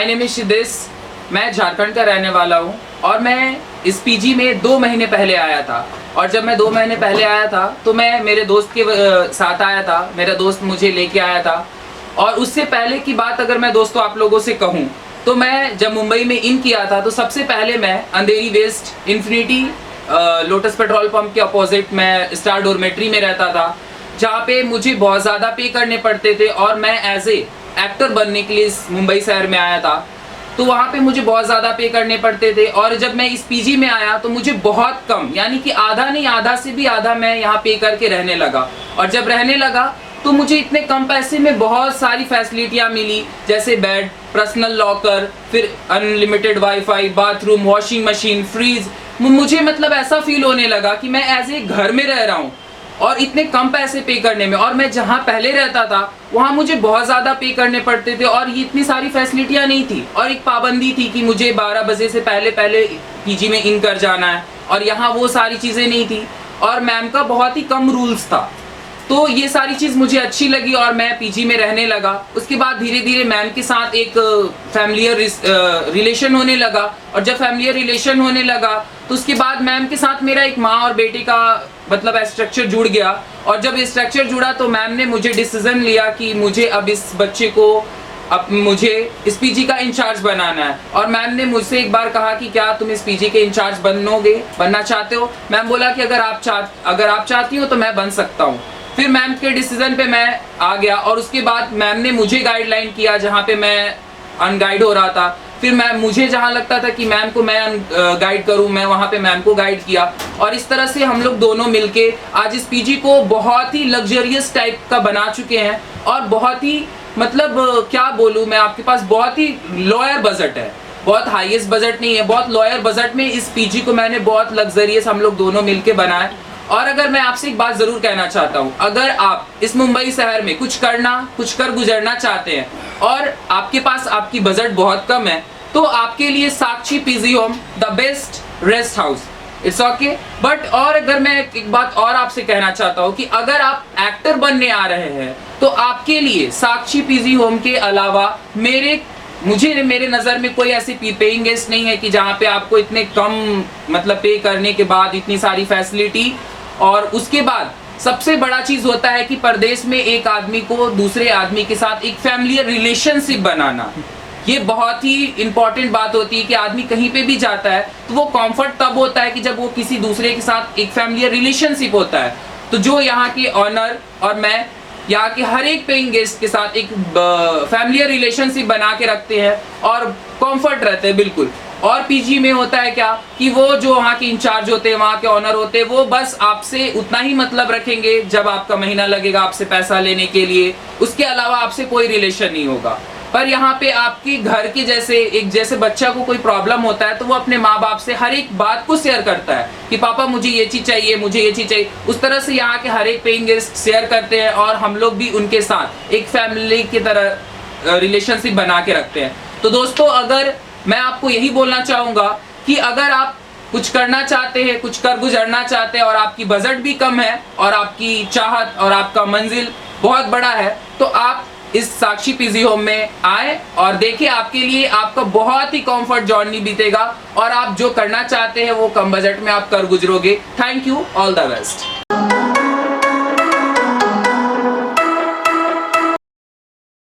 My name is Siddhesh, मैं झारखंड का रहने वाला हूँ और मैं इस पीजी में 2 महीने पहले आया था। और जब मैं 2 महीने पहले आया था तो मैं मेरे दोस्त के साथ आया था, मेरा दोस्त मुझे लेके आया था। और उससे पहले की बात अगर मैं दोस्तों आप लोगों से कहूँ तो मैं जब मुंबई में इन किया था तो सबसे पहले मैं Andheri west Infinity Lotus petrol pump के अपोजिट मैं स्टार डॉर्मेट्री में रहता था, जहाँ पे मुझे बहुत ज़्यादा पे करने पड़ते थे और मैं एज ए एक्टर बनने के लिए इस मुंबई शहर में आया था। तो वहाँ पे मुझे बहुत ज़्यादा पे करने पड़ते थे और जब मैं इस पीजी में आया तो मुझे बहुत कम, यानी कि आधा नहीं, आधा से भी आधा मैं यहाँ पे करके रहने लगा। और जब रहने लगा तो मुझे इतने कम पैसे में बहुत सारी फैसिलिटियाँ मिली, जैसे बेड, पर्सनल लॉकर, फिर unlimited wifi, bathroom, washing machine, fridge. मुझे मतलब ऐसा फील होने लगा कि मैं एज ए घर में रह रहा हूँ और इतने कम पैसे पे करने में। और मैं जहाँ पहले रहता था वहाँ मुझे बहुत ज़्यादा पे करने पड़ते थे और ये इतनी सारी फैसिलिटियाँ नहीं थी। और एक पाबंदी थी कि मुझे 12 बजे से पहले पीजी में इन कर जाना है और यहाँ वो सारी चीज़ें नहीं थी और मैम का बहुत ही कम रूल्स था। तो ये सारी चीज़ मुझे अच्छी लगी और मैं पीजी में रहने लगा। उसके बाद धीरे धीरे मैम के साथ एक फैमिलियर रिलेशन होने लगा और जब फैमिलियर रिलेशन होने लगा तो उसके बाद मैम के साथ मेरा एक माँ और बेटे का मतलब स्ट्रक्चर जुड़ गया। और जब स्ट्रक्चर जुड़ा तो मैम ने मुझे डिसीजन लिया कि मुझे अब इस बच्चे को मुझे इस पीजी का इंचार्ज बनाना है। और मैम ने मुझसे एक बार कहा कि क्या तुम इस पीजी के इंचार्ज बनना चाहते हो। मैम बोला कि अगर आप चाहती हो तो मैं बन सकता हूँ। फिर मैम के डिसीजन पे मैं आ गया और उसके बाद मैम ने मुझे गाइडलाइन किया जहाँ पे मैं अनगाइड हो रहा था। फिर मुझे जहाँ लगता था कि मैम को मैं गाइड करूँ, मैं वहाँ पे मैम को गाइड किया और इस तरह से हम लोग दोनों मिलके आज इस पीजी को बहुत ही लग्जरियस टाइप का बना चुके हैं। और बहुत ही मतलब क्या बोलूँ मैं, आपके पास बहुत ही लोअर बजट है, बहुत हाईएस्ट बजट नहीं है, बहुत लोअर बजट में इस पीजी को मैंने बहुत लग्जरियस हम लोग दोनों मिलके बनाया। और अगर मैं आपसे एक बात जरूर कहना चाहता हूँ, अगर आप इस मुंबई शहर में कुछ कर गुजरना चाहते हैं और आपके पास आपकी बजट बहुत कम है तो आपके लिए Sakshi PG home the best rest house, it's okay. But और अगर मैं एक बात और आपसे कहना चाहता हूँ कि अगर आप एक्टर बनने आ रहे हैं तो आपके लिए साक्षी पीजी होम के अलावा मेरे नज़र में कोई ऐसी पेइंग गेस्ट नहीं है कि जहाँ पे आपको इतने कम मतलब पे करने के बाद इतनी सारी फैसिलिटी। और उसके बाद सबसे बड़ा चीज होता है कि परदेश में एक आदमी को दूसरे आदमी के साथ एक फैमिली रिलेशनशिप बनाना, ये बहुत ही इंपॉर्टेंट बात होती है कि आदमी कहीं पे भी जाता है तो वो कंफर्ट तब होता है कि जब वो किसी दूसरे के साथ एक फैमिली रिलेशनशिप होता है। तो जो यहाँ के ऑनर और मैं यहाँ के हर एक पेइंग गेस्ट के साथ एक फैमिली रिलेशनशिप बना के रखते हैं और कंफर्ट रहते हैं बिल्कुल। और पीजी में होता है क्या कि वो जो वहाँ के इंचार्ज होते हैं, वहाँ के ऑनर होते हैं, वो बस आपसे उतना ही मतलब रखेंगे जब आपका महीना लगेगा आपसे पैसा लेने के लिए, उसके अलावा आपसे कोई रिलेशन नहीं होगा। पर यहाँ पे आपके घर के जैसे बच्चा को कोई प्रॉब्लम होता है तो वो अपने माँ बाप से हर एक बात को शेयर करता है कि पापा मुझे ये चीज़ चाहिए, मुझे ये चीज़ चाहिए। उस तरह से यहाँ के हर एक पेइंग गेस्ट शेयर करते हैं और हम लोग भी उनके साथ एक फैमिली की तरह रिलेशनशिप बना के रखते हैं। तो दोस्तों अगर मैं आपको यही बोलना चाहूँगा कि अगर आप कुछ करना चाहते हैं, कुछ कर गुजरना चाहते हैं और आपकी बजट भी कम है और आपकी चाहत और आपका मंजिल बहुत बड़ा है तो आप इस साक्षी पीजी होम में आए और देखिए, आपके लिए आपका बहुत ही कंफर्ट जर्नी बीतेगा और आप जो करना चाहते हैं वो कम बजट में आप कर गुजरोगे। Thank you, all the best.